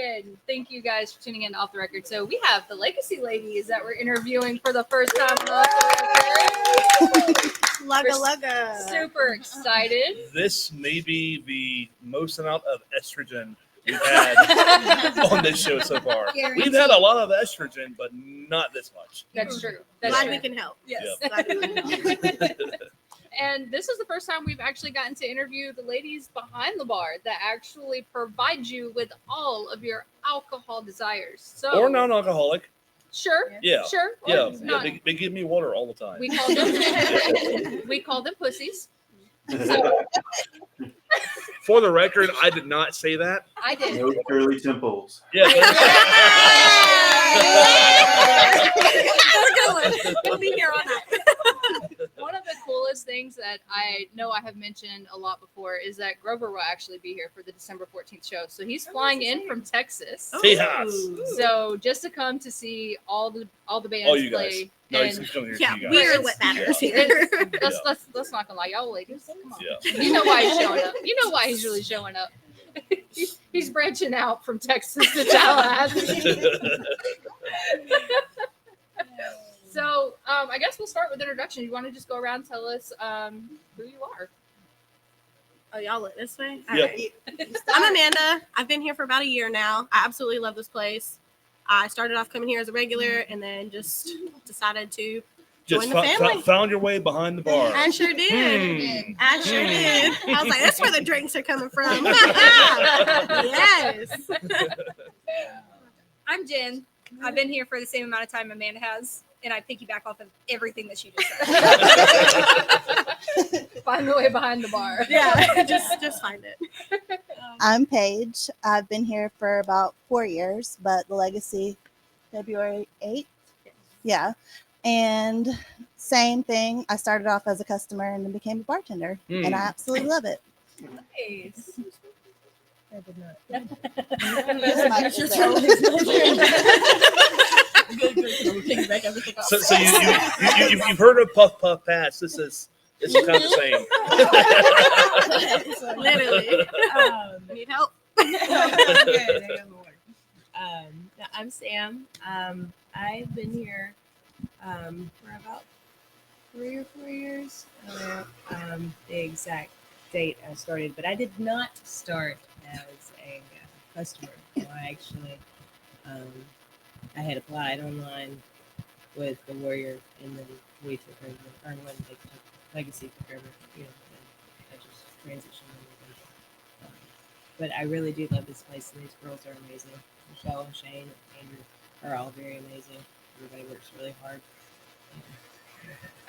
And thank you guys for tuning in to Off the Record. So we have the Legacy ladies that we're interviewing for the first time on Off the Record. Lugga. Super excited. This may be the most amount of estrogen we've had on this show so far. We've had a lot of estrogen, but not this much. That's true. Glad we can help. Yes. Yep. Glad we can help. And this is the first time we've actually gotten to interview the ladies behind the bar that actually provide you with all of your alcohol desires. So Or non-alcoholic. Sure. Yeah. Sure. Or Yeah. not. They give me water all the time. We call them pussies. For the record, I did not say that. I did. No curly temples. Yeah. We'll be here all night. One of the coolest things that I know I have mentioned a lot before is that Grover will actually be here for the December 14th show. So he's flying in from Texas. Tejas. So just to come to see all the bands All you guys. play. No, And he's coming here Yeah, to you we guys. are what matters Yeah. here. let's not gonna lie, y'all ladies. Come on. Yeah. You know why he's showing up. You know why he's really showing up. He's branching out from Texas to Tallahassee. So I guess we'll start with introduction. You want to just go around and tell us who you are? Oh, y'all look this way? Yeah. All right. I'm Amanda. I've been here for about a year now. I absolutely love this place. I started off coming here as a regular and then just decided to join the family. Found your way behind the bar. I sure did. I sure did. I was like, that's where the drinks are coming from. Yes. I'm Jenn. I've been here for the same amount of time Amanda has, and I piggyback off of everything that she just said. Find the way behind the bar. Yeah, just find it. I'm Paige. I've been here for about 4 years, but the legacy February 8th. Yeah. And same thing. I started off as a customer and then became a bartender. And I absolutely love it. Nice. I did not. So you've heard of Puff Puff Pass. This is kind of the same. Literally. Need help? I'm Sam. I've been here for about 3 or 4 years. The exact date I started, but I did not start as a customer. I actually I had applied online with the Warrior, and then we took over, or when they took Legacy took over, and I just transitioned over. But I really do love this place, and these girls are amazing. Michelle and Shane and Andrew are all very amazing. Everybody works really hard.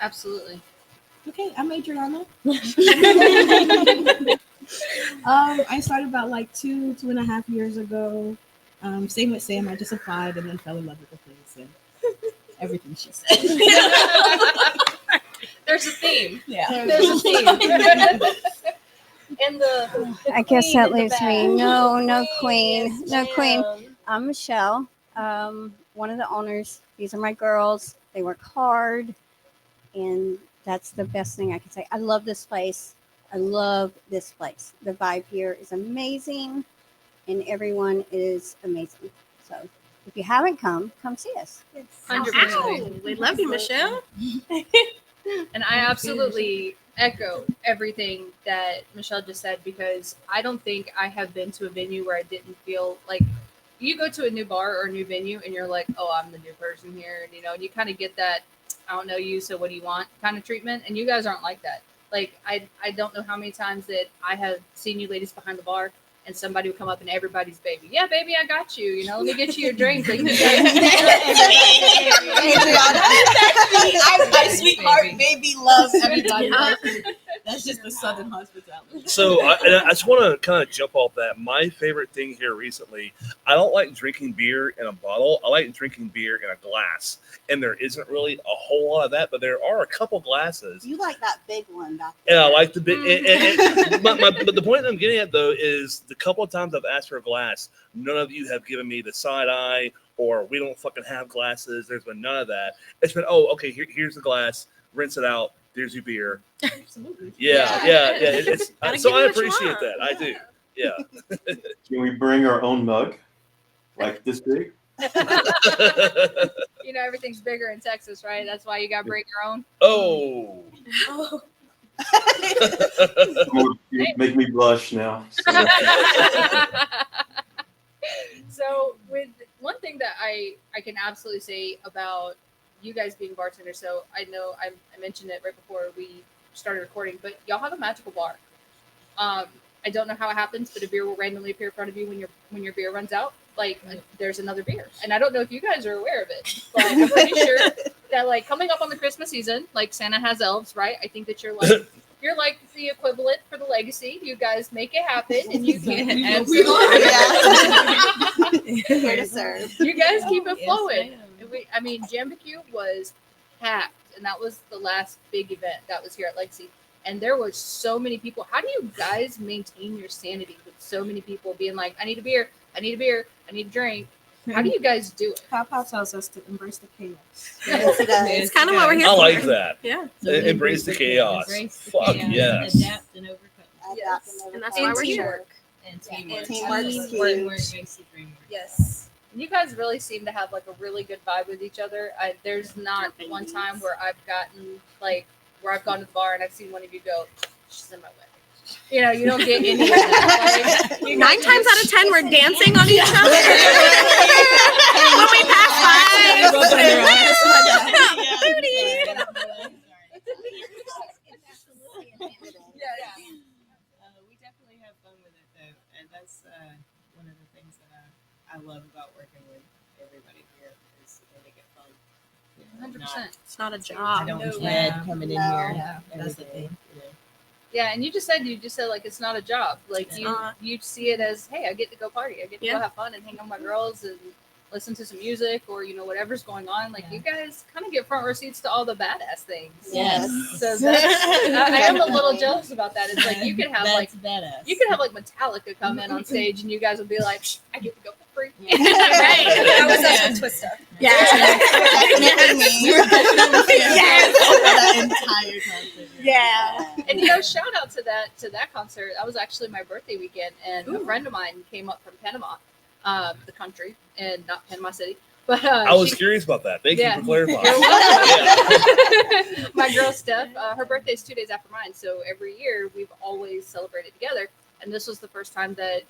Absolutely. Okay, I'm Adriana. I started about like 2.5 years ago. Same with Sam. I just applied and then fell in love with the place and everything she said. There's a theme. Yeah. There's a theme. And I guess that leaves me. No queen. queen. No queen. I'm Michelle, one of the owners. These are my girls. They work hard, and that's the best thing I can say. I love this place. The vibe here is amazing, and everyone is amazing. So if you haven't come see us. 100%. We love you, Michelle. And I absolutely echo everything that Michelle just said, because I don't think I have been to a venue where I didn't feel like you go to a new bar or a new venue and you're like, oh, I'm the new person here. And, and you kind of get that, I don't know you, so what do you want kind of treatment. And you guys aren't like that. Like, I don't know how many times that I have seen you ladies behind the bar and somebody would come up and everybody's baby. Yeah, baby, I got you. Let me get you your drink. Like, My sweetheart baby loves everybody. That's just the Southern hospitality. So I just want to kind of jump off that. My favorite thing here recently, I don't like drinking beer in a bottle. I like drinking beer in a glass. And there isn't really a whole lot of that, but there are a couple glasses. You like that big one back there. Yeah, I like the big. But the point I'm getting at, though, is the couple of times I've asked for a glass, none of you have given me the side eye or we don't fucking have glasses. There's been none of that. It's been, oh, okay, here's the glass. Rinse it out. There's your beer. Absolutely. Yeah. So I appreciate that. I do. Yeah. Can we bring our own mug? Like this big? You know, everything's bigger in Texas, right? That's why you got to bring your own. Oh. You make me blush now. So with one thing that I can absolutely say about you guys being bartenders, so I know I mentioned it right before we started recording, but y'all have a magical bar. I don't know how it happens, but a beer will randomly appear in front of you when your beer runs out. Like there's another beer, and I don't know if you guys are aware of it, but I'm pretty sure that like coming up on the Christmas season, like Santa has elves, right? I think that you're like the equivalent for the legacy. You guys make it happen, and you can. We are. Here to serve. You guys keep it Yes, flowing. ma'am. I mean, Jambacue was packed, and that was the last big event that was here at Legacy. And there were so many people. How do you guys maintain your sanity with so many people being like, I need a beer, I need a beer, I need a drink? How do you guys do it? Papa tells us to embrace the chaos. Yes, it does. It's kind of what we're here I for. like that. Yeah. Embrace the chaos. Embrace the Fuck chaos, yes. Adapt and overcome. Yes. And that's And why we're here. teamwork. And Yeah, teamwork. and teamwork's Teamwork huge. makes the dream work. Yes. You guys really seem to have like a really good vibe with each other. There's not one time where I've gotten like where I've gone to the bar and I've seen one of you go, she's in my way. You know, you don't get any of that. Like, 9 times out of 10, we're dancing on each other when we pass by. Booty. We definitely have fun with it, though, and that's one of the things that I love about working with everybody here is they make it fun. You know, 100%. It's not a I job. don't No. dread coming in No. here. Yeah, every that's the day, thing. you know. Yeah, and you just said like it's not a job. Like It's you not. you see it as, hey, I get to go party. I get to Yeah. go have fun and hang out with my girls and listen to some music or whatever's going on. Like you guys kind of get front row seats to all the badass things. Yes. So that's, I am a little jealous about that. It's like you could have like badass. Metallica come in on stage and you guys would be like, I get to go for free. Right. That was us with Twista. Yeah. Definitely me. Yes. The entire concert. Yeah. And shout out to that concert. That was actually my birthday weekend, and a friend of mine came up from Panama, the country, and not Panama City. But I was curious about that. Thank you for clarifying. You're welcome. My girl Steph, her birthday is 2 days after mine, so every year we've always celebrated together. And this was the first time that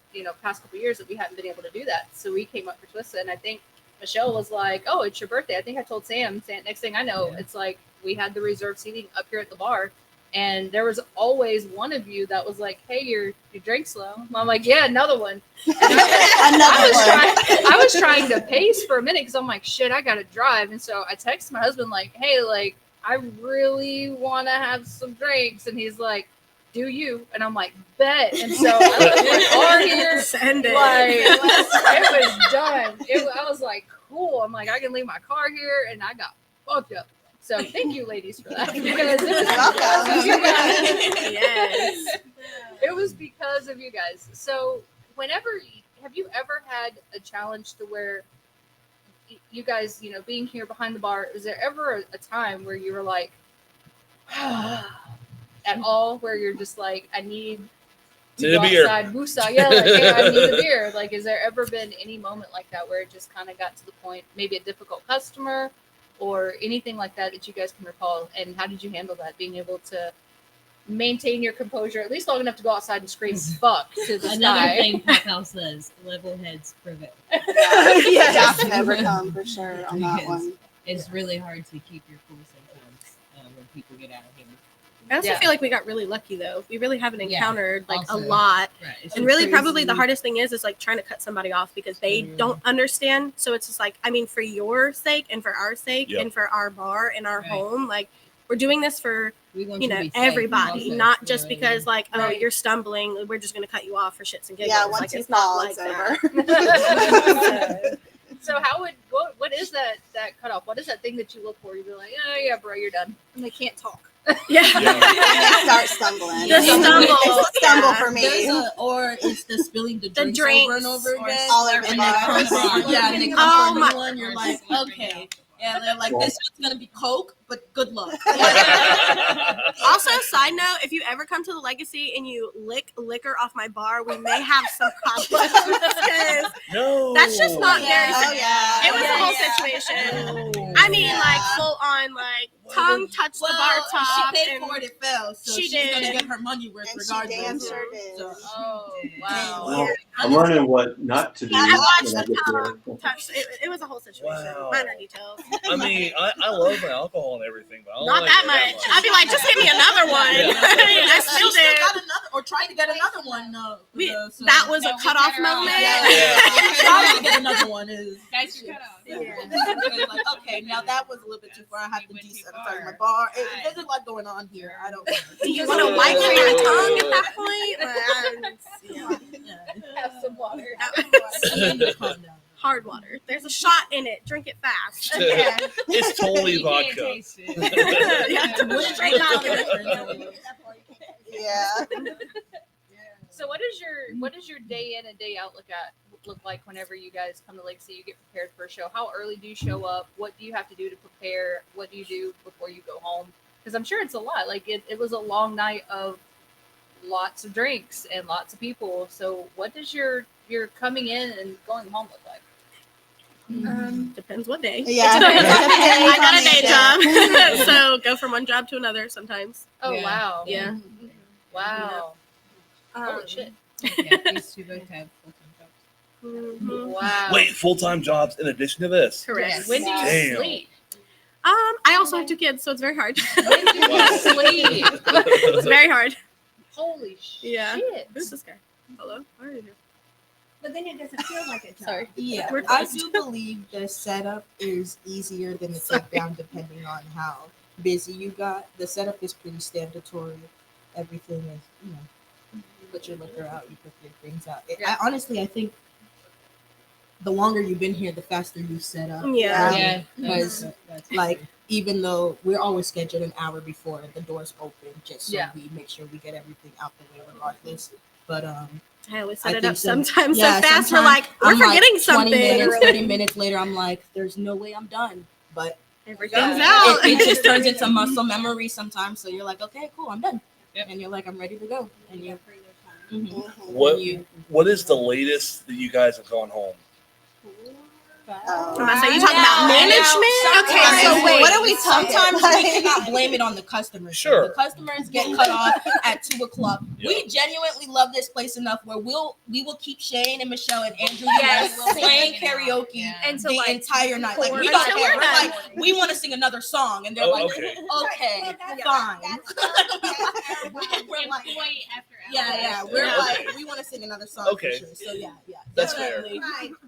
past couple years that we hadn't been able to do that. So we came up for Twista, and I think Michelle was like, "Oh, it's your birthday." I think I told Sam. Next thing I know, it's like we had the reserved seating up here at the bar. And there was always one of you that was like, "Hey, your drink's slow." I'm like, "Yeah, another one." And I was trying to pace for a minute because I'm like, "Shit, I gotta drive." And so I texted my husband like, "Hey, like, I really want to have some drinks," and he's like, "Do you?" And I'm like, "Bet." And so I left my car here. Send it. Like it was done. I was like, "Cool." I'm like, I can leave my car here, and I got fucked up. So thank you, ladies, for that because it was because of you guys. Yes. It was because of you guys. So have you ever had a challenge to where you guys, being here behind the bar, is there ever a time where you were like, at all, where you're just like, I need to go a beer. outside, woosah. Yeah, like, hey, I need a beer. Like, has there ever been any moment like that where it just kind of got to the point, maybe a difficult customer or anything like that you guys can recall? And how did you handle that? Being able to maintain your composure at least long enough to go outside and scream "fuck" to the Another sky. thing Papal says: level heads prevail. Yeah, Josh never come for sure on that Because one. It's really hard to keep your cool sometimes when people get out of here. I also Yeah. feel like we got really lucky though. We really haven't Yeah, encountered like a also. lot. Right. It's And really crazy. probably the hardest thing is like trying to cut somebody off because they don't understand. So it's just like, I mean, for your sake and for our sake Yep. and for our bar and our Right. home, like we're doing this for, We want to be safe everybody, also, not you just know, because like, oh, Right. you're stumbling. We're just going to cut you off for shits and giggles. Yeah, like once you it's not fall, like it's that. over. So what is that cutoff? What is that thing that you look for? You be like, oh yeah, bro, you're done. And they can't talk. Yeah. And they start stumbling. The stumble. It's a stumble Yeah. for me. Or it's the spilling the The drinks over and drinks over or again. all over And the they bar. come for, yeah, and they Oh come for a my- new one. You're like, okay, And they're like, this one's gonna be Coke, but good luck. Also, side note, if you ever come to the Legacy and you lick liquor off my bar, we may have some problems. Because No. that's just not very. Oh, yeah. It was a whole Yeah. situation. No. I mean, like full on, like tongue touched the bar top. She paid and for it, it fell. So she she's did. gonna get her money worth And she regardless. damn sure did. So, Oh, wow. Well, I'm learning what not to do I watched when I the get tongue there. touch. It was a whole situation. Wow. Minor details. I mean, I love my alcohol and everything, but I don't Not like that it much. I'd be like, just give me another one. Yeah. I she still still did. got another, or tried to get another one. No, so That was a cutoff moment. trying to get another one is. Guys, you're cut off. Like, okay, now that was a little bit too far. I have to desanitize my bar. There's a lot going on here. I don't. Do you want to wipe with your tongue at that point? Have some water. Calm down. Hard water. There's a shot in it. Drink it fast. It's totally You can't vodka. taste it. Straight vodka. Yeah. So what is your day in and day out look like whenever you guys come to Legacy? You get prepared for a show. How early do you show up? What do you have to do to prepare? What do you do before you go home? Because I'm sure it's a lot. Like it was a long night of lots of drinks and lots of people. So what does your coming in and going home look like? Depends what day. Yeah. I got a day job. So go from one job to another sometimes. Oh Yeah. wow. Yeah. Wow. Holy Um, shit. These two both have full-time jobs. mhm. Wow. Wait, full-time jobs in addition to this? Correct. When do you Damn. sleep? I also have 2 kids, so it's very hard. When do you Wow. sleep? It's very hard. Holy shit. Yeah. Who's this guy? Hello? Where are you? But then it doesn't feel like a job. Sorry. Yeah, We're I closed. do believe the setup is easier than the takedown, depending on how busy you got. The setup is pretty standardary. Everything is, you put your liquor out, you put your drinks out. I think the longer you've been here, the faster you set up. Yeah. Because, like, even though we're always scheduled an hour before the doors open, just so we make sure we get everything out the way regardless. But I always I set it think up so. sometimes so Yeah, fast. We're sometimes like, we're I'm like forgetting 20 something. minutes, 30 minutes later, I'm like, there's no way I'm done. But Everything's out. it just turns into muscle memory sometimes. So you're like, okay, cool, I'm done. Yep. And you're like, I'm ready to go. And you, What is the latest that you guys have gone home? So you talking about management? Okay, so wait. What are we talking Sometimes about? we cannot blame it on the customers. Sure. The customers get cut off at 2:00. Yeah. We genuinely love this place enough where we will keep Shane and Michelle and Andrew Yes. playing karaoke Yeah. Until the entire night. Like we Until don't we're care. We're done. like, we want to sing another song, and they're Oh, like, okay. okay, fine. We're like, yeah, we're like, we want to sing another song. Okay. For sure. So yeah, That's fair. definitely.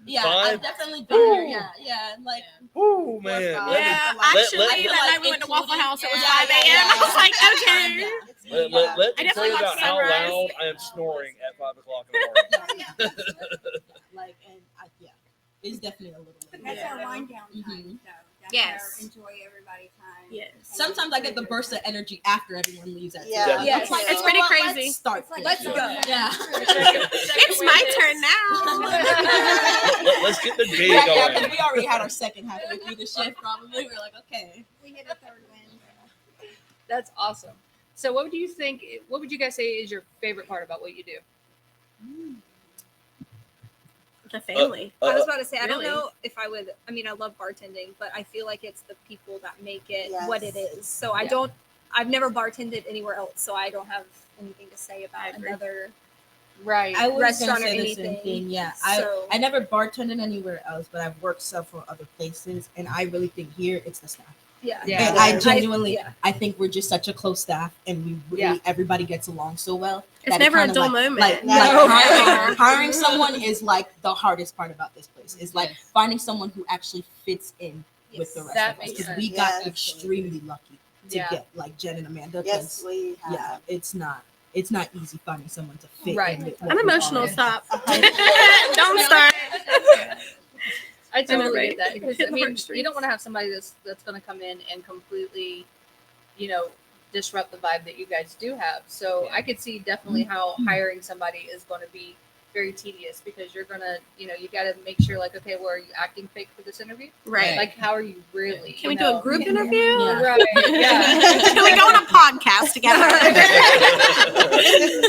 Yeah, Five. I've definitely been here. Yeah, like. Oh man. Yeah, Let actually, let- that night we went to Waffle House. It was Yeah, 5 a.m. I was like, okay. let I me tell definitely you watched about how Sunrise. loud I am snoring at 5 o'clock in the morning. Like, and it's definitely a little late. That's our wind down time, Mhm. though. That's Yes. our enjoy everybody time. Yes. Sometimes I get the burst of energy after everyone leaves. At Yeah. 2. Yes. I'm like, It's you pretty know what? crazy. Let's start. It's like, this. let's go. Yeah. It's my turn now. Let's get the day Yeah, going. because we already had our second halfway through the shift. Probably we're like, okay. We hit a third win. That's awesome. So what would you guys say is your favorite part about what you do? The family. I was about to say, I don't Really? know if I would. I mean, I love bartending, but I feel like it's the people that make it what it Yes. is. So Yeah. I've never bartended anywhere else, so I don't have anything to say I about agree. another. Right. I was Restaurant gonna or say the same anything. thing. Yeah, So- I never bartended anywhere else, but I've worked several other places, and I really think here it's the staff. Yeah. Yeah. And I genuinely, yeah. I think we're just such a close staff, and we really everybody gets along so well. It's that it never a kinda dull like- moment. Like, No. hiring someone is like the hardest part about this place. Is like finding someone who actually fits in with the rest That of us. makes Because sense. we got Yes. extremely lucky to Yeah. get like Jenn and Amanda. Yes, 'cause, we have. yeah, it's not easy finding someone to fit Right. in with what I'm we emotional. are. Stop. Don't start. I totally Right. get that because I Hitting mean heartstrings. you don't want to have somebody that's going to come in and completely, disrupt the vibe that you guys do have. So I could see definitely how hiring somebody is going to be very tedious because you're gonna, you got to make sure, like, okay, well, are you acting fake for this interview? Right. Like, how are you really? Can we do a group interview? Right. Yeah. Can we go on a podcast together?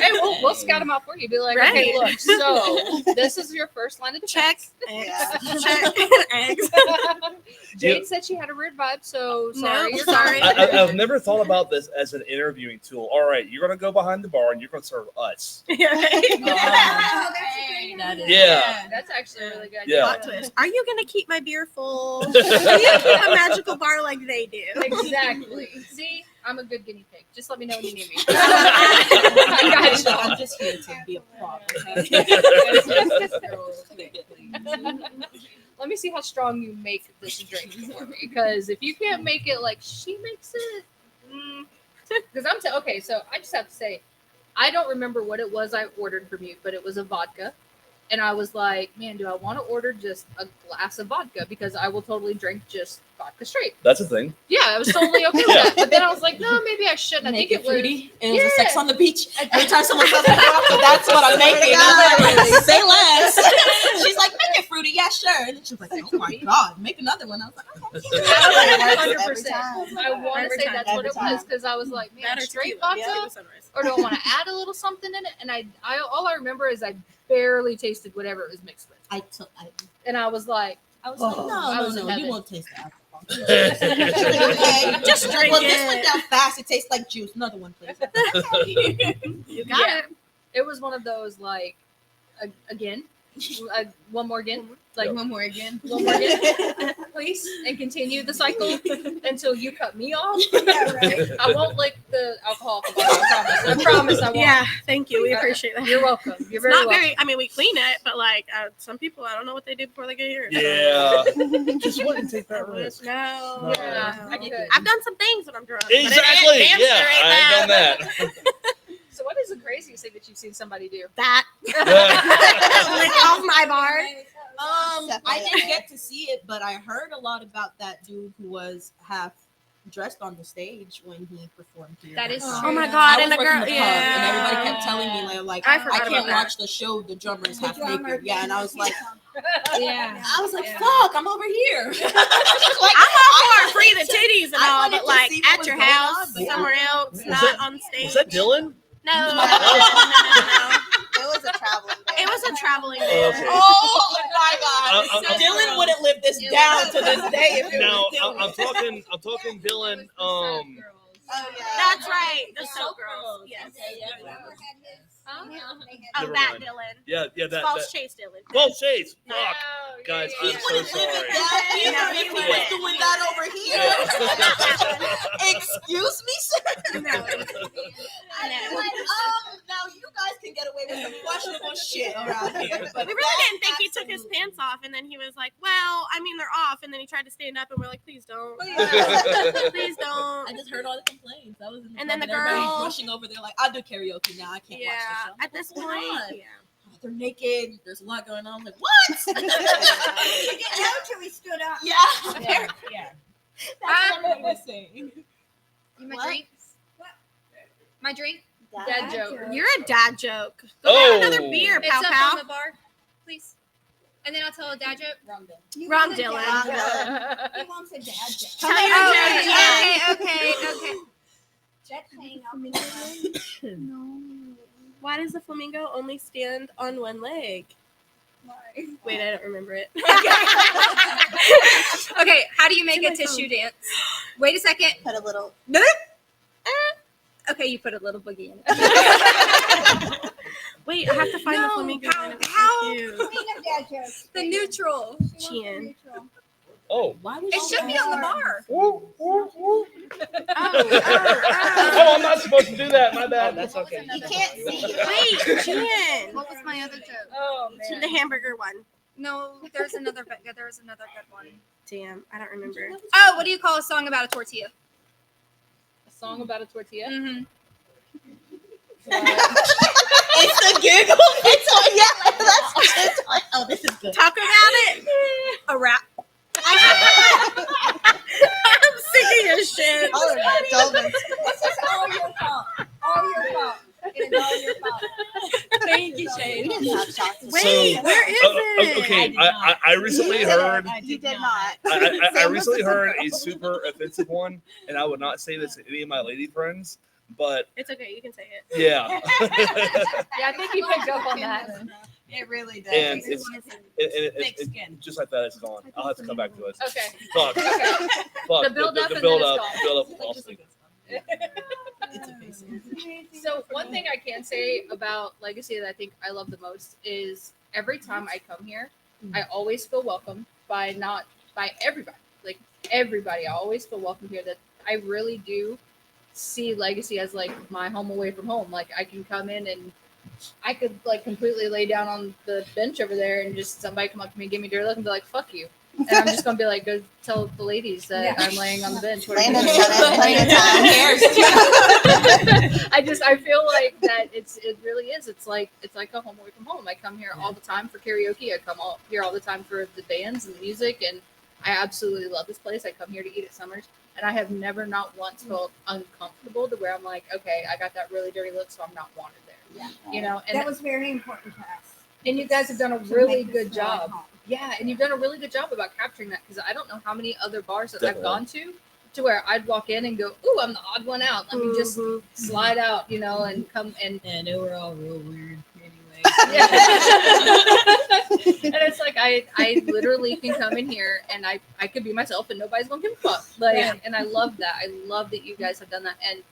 Hey, we'll scout them out for you. Be like, okay, look, so this is your first line of Check. defense. Check. Eggs. Jade said she had a weird vibe, so sorry. No, you're sorry. I've never thought about this as an interviewing tool. All right, you're gonna go behind the bar and you're gonna serve us. Yeah. That's actually a really good. Yeah. Plot twist. Are you gonna keep my beer full? Are you gonna keep a magical bar like they do? Exactly. See, I'm a good guinea pig. Just let me know when you need me. I got you. I'm just here to be a prop. Let me see how strong you make this drink for me. Because if you can't make it like she makes it, because okay. So I just have to say, I don't remember what it was I ordered from you, but it was a vodka. And I was like, man, do I want to order just a glass of vodka? Because I will totally drink just vodka straight. That's a thing. Yeah, I was totally okay with that. But then I was like, no, maybe I shouldn't. I Make think it it was. fruity. And it was a sex on the beach. Every time someone says that's what I'm making. I'm like, say less. She's like, make it fruity. Yeah, sure. And then she's like, oh my God, make another one. I was like, oh, 100%. I want to say that's what it was because I was like, man, straight vodka, or do I want to add a little something in it? And I all I remember is I barely tasted whatever it was mixed with, and I was like, no, you won't taste the alcohol. Okay, just drink well, it. this went down fast. It tastes like juice. Another one, please. You got it. It was one of those like, again, one more again, like One more again. one more again, please, and continue the cycle until you cut me off. I won't lick the alcohol off the bottle. I promise I won't. Yeah, thank you. We appreciate that. You're welcome. You're It's very not welcome. very. I mean, we clean it, but like some people, I don't know what they do before they get here. so- Yeah. Just wouldn't take that No. risk. No. Yeah, I could. I've done some things when I'm drunk. but it ain't Exactly. damn Yeah, sure ain't I ain't done that. So what is the craziest thing that you've seen somebody do? That. Lick off my bar. I didn't get to see it, but I heard a lot about that dude who was half dressed on the stage when he performed here. That is Oh my I God! was And the working girl, the pub, yeah. and everybody kept telling me like I I forgot can't about that. watch the show. The drummer is half naked. Yeah, and I was like, Yeah. fuck, I'm over here. Like, I'm all for free the titties and I all, wanted but to like see what at was your going house, on, but- somewhere else, Was not that- on stage. Was that Dylan? No. It was a traveling It was a traveling Oh, band. okay. oh my God, I'm- Dylan wouldn't live this down to this day if it Now was Dylan. I'm talking Dylan. Oh yeah. That's right. The Soap Soap Girls. Girls. Yes. Oh, Oh, Never that mind. Dylan. Yeah, that. False Chase Dylan. False Chase. Fuck. Oh, Guys, yeah, I'm yeah. so sorry. He No, if he he wouldn't. was doing that over here. Excuse me, sir. Now you guys can get away with some questionable shit around here. But We really didn't think he took his pants off, and then he was like, "Well, I mean, they're off." And then he tried to stand up, and we're like, "Please don't, please don't." I just heard all the complaints. I was in the And then club the everybody's girl- rushing over there like, I'll do karaoke now. I can't Yeah. watch the show. At this What's point, going on? yeah. Oh, they're naked. There's a lot going on. I'm like, what? we stood up. Yeah. Yeah. That's what I was saying. my What? drink. My drink. Dad joke. You're a dad joke. Go Oh. get another beer, It's pal up pal. on the bar, please. And then I'll tell a dad joke. Wrong, Dylan. He wants a dad joke. Tell your dad joke. Okay. Jet's hanging up. Why does the flamingo only stand on one leg? Wait, I don't remember it. Okay, how do you make To a my tissue phone. dance? Wait a second. Put a little. Okay, you put a little boogie in it. Wait, I have to find the No, flamingo. how- It's so how? cute. Dad joke. The neutral. Chin. Oh. Why would It should be on the bar. Oh, Oh, I'm not supposed to do that. My bad. That's okay. You can't see. Wait, Jen. What was my other joke? Oh The man. hamburger one. No, there's another. There was another good one. Damn, I don't remember. Oh, what do you call a song about a tortilla? A song about a tortilla. Mm-hmm. It's the giggle. That's like, oh, this is good. Talk about it. A rap. I'm sick of your shit. Oh, Dolphins. This is all your fault. All your fault. It is all your fault. Thank you, We Shane. didn't have chocolate. Wait, where is it? Okay, I recently heard. You did not. I Sam recently was- heard a super offensive one, and I would not say this to any of my lady friends, but It's okay, you can say it. yeah. Yeah, I think you picked up on that. It really does. And It it's- was It- thick skin. just like that, it's gone. I'll have to come back to it. Okay. Fuck. Okay. Fuck. The build-up the and build then up. it's Build gone. up. Awesome. It's amazing. So one thing I can say about Legacy that I think I love the most is every time I come here, I always feel welcome by everybody. Like everybody, I always feel welcome here. That I really do see Legacy as like my home away from home. Like I can come in and I could like completely lay down on the bench over there and just somebody come up to me, give me a dirty look, and be like, "Fuck you." And I'm just gonna be like, go tell the ladies that I'm laying on the bench. What are you Landon doing? said it plenty of times. I feel like that it really is. It's like a home away from home. I come here all the time for karaoke. I come here all the time for the bands and the music, and I absolutely love this place. I come here to eat at Summers, and I have never not once felt uncomfortable to where I'm like, okay, I got that really dirty look, so I'm not wanted there. Yeah. You know, and That was very important to us. and you guys have done a to really make this good feel like job. home. Yeah, and you've done a really good job about capturing that because I don't know how many other bars that I've Definitely. gone to where I'd walk in and go, "Ooh, I'm the odd one out. Let me just slide out," you know, and come and And they were all real weird anyway. yeah. And it's like I literally can come in here and I could be myself and nobody's gonna give a fuck. Like, Yeah. and I love that. I love that you guys have done that. And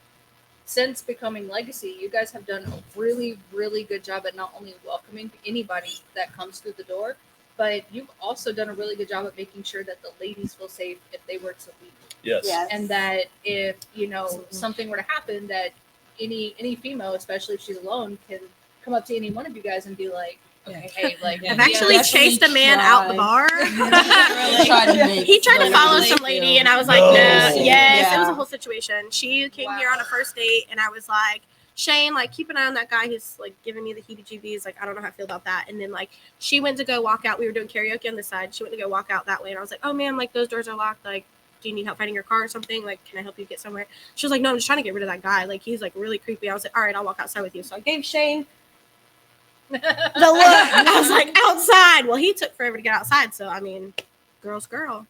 since becoming Legacy, you guys have done a really, really good job at not only welcoming anybody that comes through the door, but you've also done a really good job at making sure that the ladies feel safe if they were to leave. Yes. Yes. And that if, you know, something were to happen, that any female, especially if she's alone, can come up to any one of you guys and be like, okay, hey, like, Yeah. I've actually definitely chased a man out the bar. Really tried to make He tried to follow Literally some lady, feel- and I was like, No. "No, yes." It was Yeah. a whole situation. She came here on a first date, and I was like, "Shane, like, keep an eye on that guy who's like giving me the heebie-jeebies. Like, I don't know how I feel about that." And then like, she went to go walk out. We were doing karaoke on this side. She went to go walk out that way, and I was like, "Oh man, like those doors are locked. Like, do you need help finding your car or something? Like, can I help you get somewhere?" She was like, "No, I'm just trying to get rid of that guy. Like, he's like really creepy." I was like, "All right, I'll walk outside with you." So I gave Shane the look. I was like, "Outside." Well, he took forever to get outside. So I mean, girl's girl.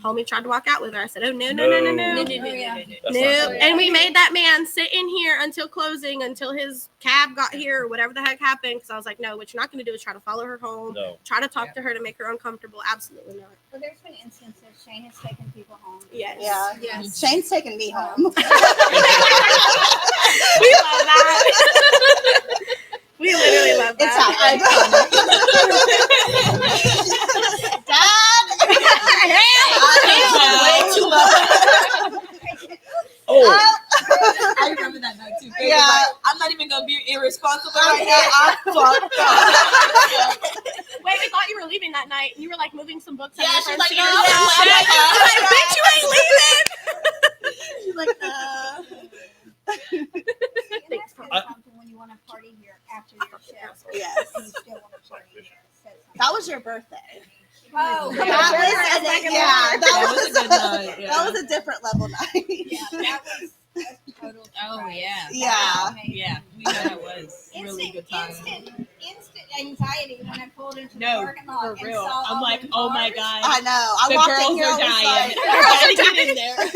Homie tried to walk out with her. I said, "Oh no, no, no, no, no, No. no." That's No, not cool. and we made that man sit in here until closing, until his cab got here or whatever the heck happened. Because I was like, no, what you're not going to do is try to follow her home, No. try to talk to her to make her uncomfortable. Absolutely not. Well, there's been instances Shane has taken people home. Yes. Yeah. Yes. Shane's taking me home. We love that. We literally love It's that. happened. Dad. Way too much. Oh, I remember that night too. Yeah. Like, I'm not even gonna be irresponsible right now. I'm fucked up. Wait, we thought you were leaving that night. You were like moving some books. Yeah, out of she's your like, front no, seat or I'm something. like, I'm like, bitch, you ain't leaving. She's like, And that's good I- something when you want to party here after your shift. Yes. And you still want to party here. Says something. that was your birthday. Oh, That yeah. was, That was a good night. Yeah. That was a different level night. Yeah, that was a total Oh, surprise. yeah. Yeah. Amazing. Yeah, we know it was. Really good time. Instant anxiety when I pulled into No, the parking lot for and real. saw I'm all like, them oh my cars. god. I know. I The walked in girls here. are I was dying. like, I gotta get in there. I was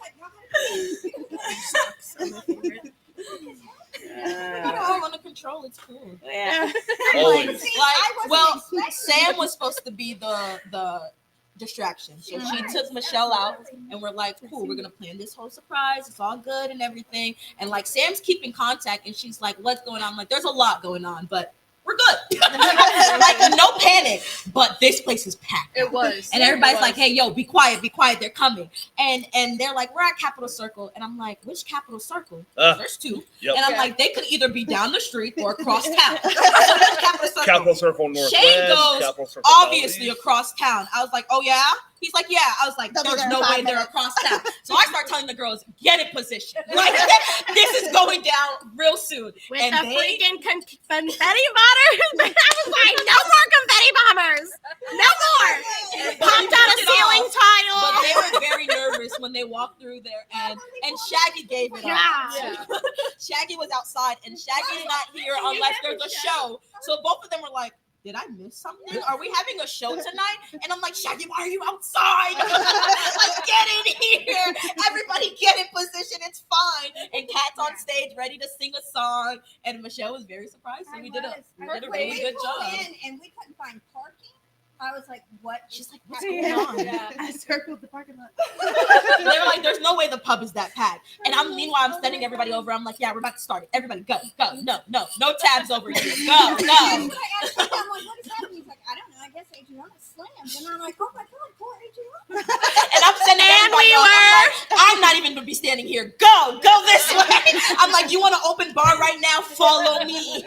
like, y'all gotta I'm under control. It's cool. Yeah. always. See, Like, I wasn't well, expecting Sam was supposed to be the distraction. So she took Michelle out and we're like, cool, we're gonna plan this whole surprise. It's all good and everything. And like Sam's keeping contact and she's like, what's going on? I'm like, there's a lot going on, but we're good. Like no panic. But this place is packed. it was. And everybody's like, hey, yo, be quiet, they're coming. And they're like, we're at Capitol Circle. And I'm like, which Capitol Circle? There's two. Yep. And I'm Yeah. like, they could either be down the street or across town. So which Capitol Circle? Capital Circle Northwest. Shane goes, Capital Circle obviously Southeast. across town. I was like, oh yeah? He's like, yeah. I was like, They'll be there's there in no 5 way they're minutes. across town. So I start telling the girls, get in position. Like, this is going down real soon. With And the they- freaking confetti bombers. I was like, no more confetti bombers. No more. Popped out a ceiling But tile. they were very nervous when they walked through there, and Shaggy gave it up. Shaggy was outside, and Shaggy's not here unless there's a show. So both of them were like, did I miss something? Are we having a show tonight? And I'm like, Shaggy, why are you outside? Like, get in here. Everybody get in position. It's fine. And Kat's on stage ready to sing a song. And Michelle was very surprised. So we did a really good job. And we couldn't find parking. I was like, what? She's like, what's going on? I circled the parking lot. They were like, there's no way the pub is that packed. And meanwhile, I'm sending everybody over. I'm like, yeah, we're about to start it. Everybody go. No tabs over here. Go. I'm like, what is happening? He's like, I don't know. I guess Adriana slammed. And I'm like, oh my God, poor Adriana. And I'm sending everybody over. I'm not even going to be standing here. Go this way. I'm like, you want an open bar right now? Follow me.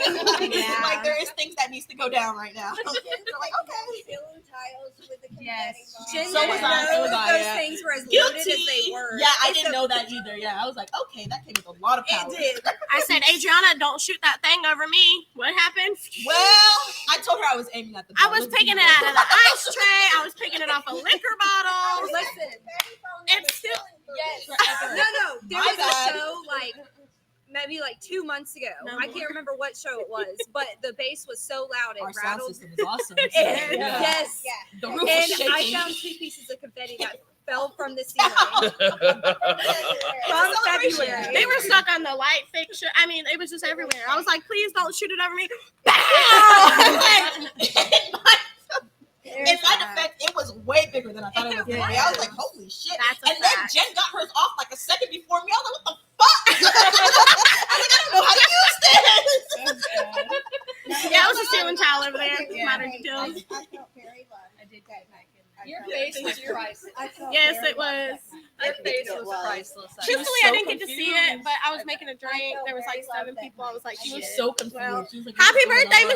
Like, there is things that needs to go down right now. They're like, okay. Tiles with the Yes. confetti So was I. Those things were as loaded as they were. Yeah, I didn't know that either. Yeah, I was like, okay, that came with a lot of power. It did. I said, Adriana, don't shoot that thing over me. What happened? Well, I told her I was aiming at the I bar. was picking it out of the ice tray. I was picking it off a liquor bottle. Listen. It's still Yes. Forever. No. There My was bad. a show like maybe like 2 months ago. No I more. can't remember what show it was, but the bass was so loud it Our sound rattled. system is awesome. So, And, yeah. Yes. Yeah. The roof was And shaking. I found 2 pieces of confetti that fell from the ceiling from Celebration. February. They were stuck on the light fixture. I mean, it was just everywhere. I was like, please don't shoot it over me. Bow! In my defense, it was way bigger than I thought it was going to be. I was like, holy shit. That's a And then fact. Jen got hers off like a second before me. I was like, what the fuck? I was like, I don't know how to use this. Yeah, it was a ceiling tile over there. Yeah. Modern I details. felt very loved. I did that night. Your face was priceless. Yes, it was. Your face was priceless. Truthfully, so I didn't get to see it, confused. but I was making a drink. There was like 7 people. I was like, She was shit. so confused. Well, She was like, happy what's birthday, going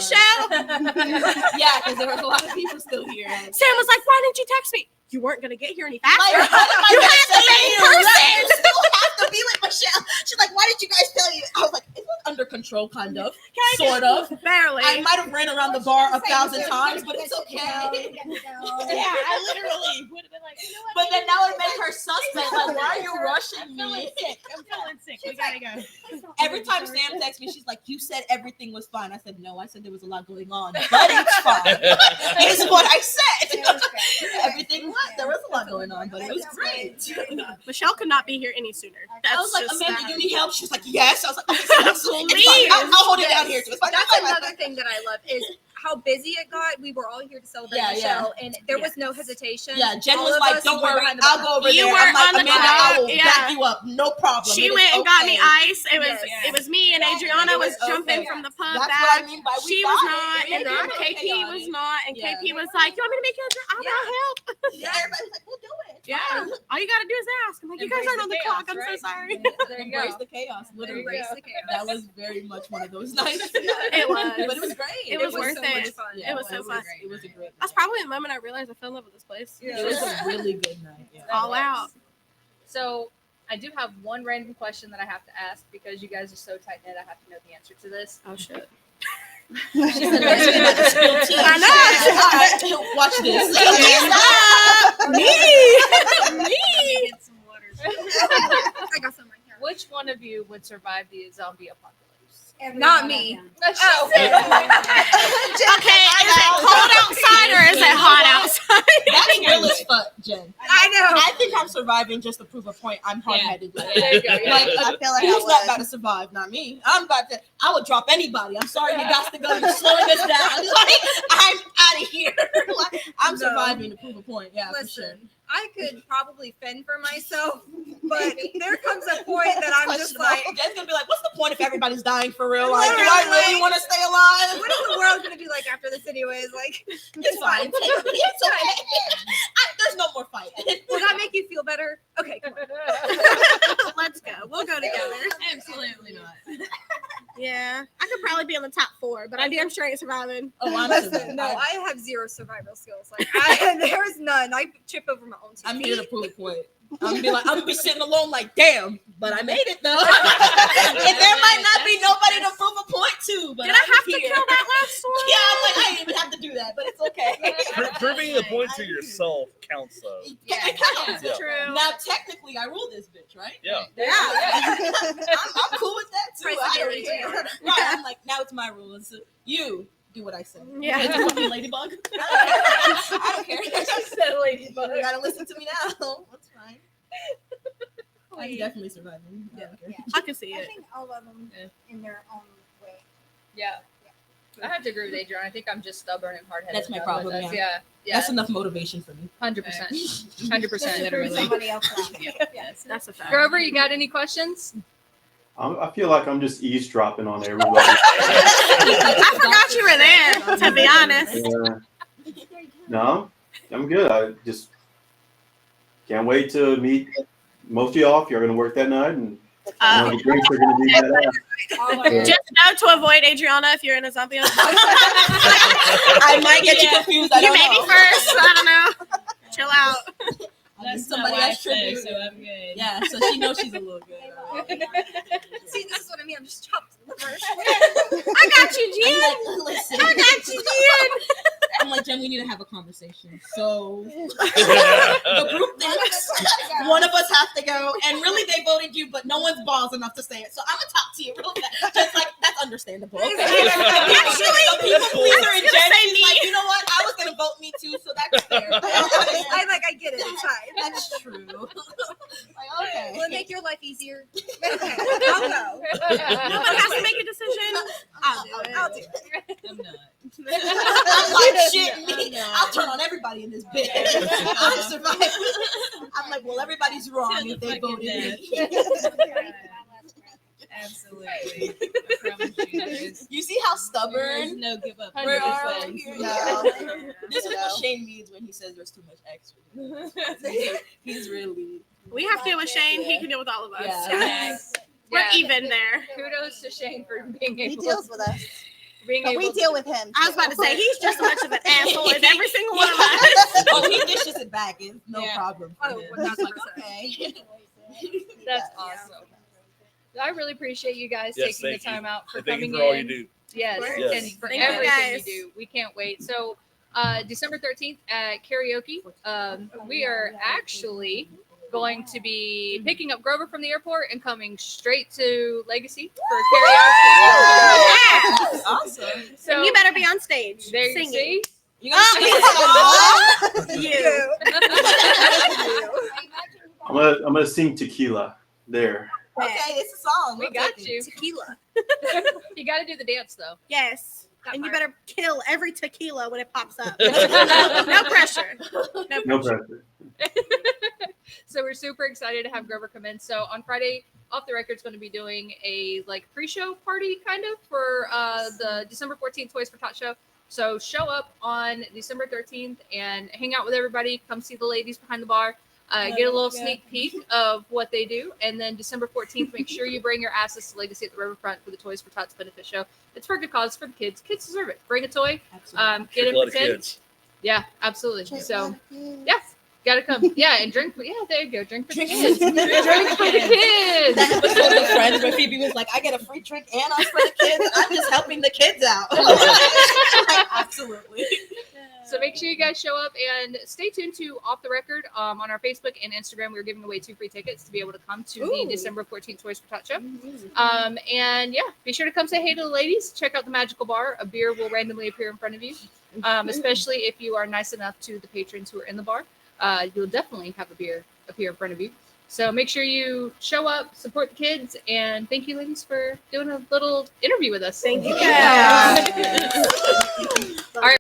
on? Michelle. Yeah, because there was a lot of people still here. Sam was like, why didn't you text me? You weren't going to get here any faster. Like, what am I You gonna have to say be to in you? person. Right, you still have to be with Michelle. She's like, why did you guys tell you? I was like, it was under control, kind of, sort of. Barely. I might have ran around the bar 1,000 times, but it's okay. Yeah, I literally would have been like, but then that would make her suspect. Like, why are you rushing me? I'm feeling sick. We got to go. Every time Sam texts me, she's like, you said everything was fine. I said, no, I said there was a lot going on, but it's fine. Is what I said. Everything was. There was a lot going on, but it was great. Michelle could not be here any sooner. That's I was like, just Amanda, that. you need help? She was like, yes. I was like, okay, it's fine. Please. I'll hold it down here too. It's fine. That's It's fine. another thing that I love is how busy it got. We were all here to celebrate Yeah, Michelle, and there was no hesitation. Yeah, Jen All was of like, us don't were worry, behind the I'll bar. go over You there. were I'm like, on the Amanda, I will clock, yeah. back you up. No problem. She It is went and got me okay. ice. It was Yes. it was me and Adriana was It was jumping okay. from the pub That's back. what I mean by we She was got not, it. and then KP was not, and Yeah. KP was like, "You want me to make you a drink? I'll help." Yeah, everybody's like, we'll do it. Yeah, all you gotta do is ask. I'm like, "You guys Embrace aren't on the the clock. chaos, I'm so right? sorry." There you go. Embrace the chaos, literally. Embrace the chaos. That was very much one of those nights. It was. But it was great. It was was worth so much it. fun. It was so fun. It was a great That's night. probably the moment I realized I fell in love with this place. Yeah. It was a really good night. Yeah. All out. So I do have one random question that I have to ask because you guys are so tight knit. I have to know the answer to this. Oh shit. She said, "Let's get about to spill tea." I know. All right, watch this. Me. Get some water. I got some right here. Which one of you would survive the zombie apocalypse? Not me. Oh. Okay, is it cold outside or is it hot outside? That's real as fuck, Jen. I know. I think I'm surviving just to prove a point. I'm hard-headed. There you go. Yeah. Like, I feel like I who's not would. about to survive? Not me. I'm about to. I would drop anybody. I'm sorry, you guys to go. You're slowing us down. Like, I'm out of here. Like, I'm No. surviving to prove a point. Yeah, for sure. Listen, I could probably fend for myself, but there comes a point that I'm just like, Jen's gonna be like, "What's the point if everybody's dying for real? Like, do I really want to stay alive? what is the world going to be like after this anyways? Like, It's fine. It's okay. There's no more fight. will that make you feel better? Okay, come on. Let's go. We'll go together. Absolutely not. Yeah, I could probably be on the top 4, but I damn sure ain't surviving. Oh, I'm Listen, surviving. no, I have zero survival skills. Like, there is none. I trip over my own teeth. I'm here to prove a point. I'm gonna be sitting alone like, damn, but I made it though. And there might not be nobody to prove a point to. But Did I have to kill that last one? Yeah, I'm like, I didn't even have to do that, but it's okay. Proving the point to yourself counts, though. It counts. Yeah. True. Now, technically, I rule this bitch, right? Yeah. I'm cool with that too. I don't Flexibility. care. Right. I'm like, now it's my rules. So you do what I say. Yeah. It's a fucking ladybug. I don't care. She said ladybug. You gotta listen to me now. That's fine. I'm definitely surviving. I don't care. Yeah. I can see I it. think all of them in their own way. Yeah. I have to agree with Adriana. I think I'm just stubborn and hard-headed. That's my enough problem, with us. yeah. Yeah. That's enough motivation for me. 100%. 100%. Just to prove Literally. somebody else wrong. Yes. That's a fact. Grover, you got any questions? I feel like I'm just eavesdropping on everybody. I forgot you were there, to be honest. No, I'm good. I just can't wait to meet most of y'all if you're going to work that night, and the drinks are going to be that. Just know to avoid Adriana if you're in a zombie. I might get you confused. I You don't may be know. first. I don't know. Chill out. That's somebody somebody else else tribute. so I'm good. Yeah, so she knows she's a little good. See, this is what I mean. I'm just chopped liver. I got you, Jen. I'm like, listen. I got you, Jen. I'm like, Jen, we need to have a conversation. So the group thinks one of us has to go, and really they voted you, but no one's balls enough to say it. So I'm gonna talk to you real fast. Just like that's understandable. Okay. Actually, the people pleaser in gonna Jen, say she's me. like, you know what? I was gonna vote me too, so that's fair. I get it. It's fine. That's true. Like, okay. Will it make your life easier? Okay, I'll go. No one has to make a decision. I'll do it. I'll do it. I'm not. I'm like, shit, me. I'll turn on everybody in this bitch. I'm surviving. I'm like, well, everybody's wrong if they voted me. Absolutely. I promise you, there's You see how stubborn no give up. we are 100%. here? No. This is what Shane means when he says there's too much extra. He's really. We have to deal with Shane. He can deal with all of us. Yeah. We're Yeah. even there. Kudos to Shane for being He able deals with us. being But able we to- deal with him. I was about to say, he's just as much of an asshole as every single one of us. Oh, he dishes it back. It's no Yeah. problem. Oh, For him. 1000%. Okay. That's awesome. I really appreciate you guys Yes, taking the thank you. time out for And thank coming you for all you in. do. Yes, Yes. and for Thank you, everything guys. you do. We can't wait. So, December 13th at karaoke, we are actually going to be picking up Grover from the airport and coming straight to Legacy for karaoke. Yes. Awesome. So You better be on stage there you singing. see. You gonna sing You. I'm gonna sing Tequila there. Okay, it's a song. We We'll got take it. you. Tequila. You got to do the dance though. Yes. That And you part. better kill every tequila when it pops up. No pressure. No pressure. So we're super excited to have Grover come in. So on Friday, Off the Record's going to be doing a like pre-show party kind of for the December 14th Toys for Tot show. So show up on December 13th and hang out with everybody. Come see the ladies behind the bar. Get a little sneak peek of what they do. And then December 14th, make sure you bring your asses to Legacy at the Riverfront for the Toys for Tots benefit show. It's for a good cause, for the kids. Kids deserve it. Bring a toy. Get Trick a in lot for of 10. kids. Yeah, absolutely. So, yeah, gotta come. Yeah, and drink. Yeah, there you go. Drink for the kids. Drink Drink for the kids. That episode of Friends where Phoebe was like, I get a free drink and I'm for the kids. I'm just helping the kids out. Like, absolutely. So make sure you guys show up and stay tuned to Off the Record on our Facebook and Instagram. We're giving away 2 free tickets to be able to come to the December 14th Toys for Tot show. And yeah, be sure to come say hey to the ladies. Check out the magical bar. A beer will randomly appear in front of you, especially if you are nice enough to the patrons who are in the bar. You'll definitely have a beer appear in front of you. So make sure you show up, support the kids, and thank you, ladies, for doing a little interview with us. Thank you. Yeah. All right.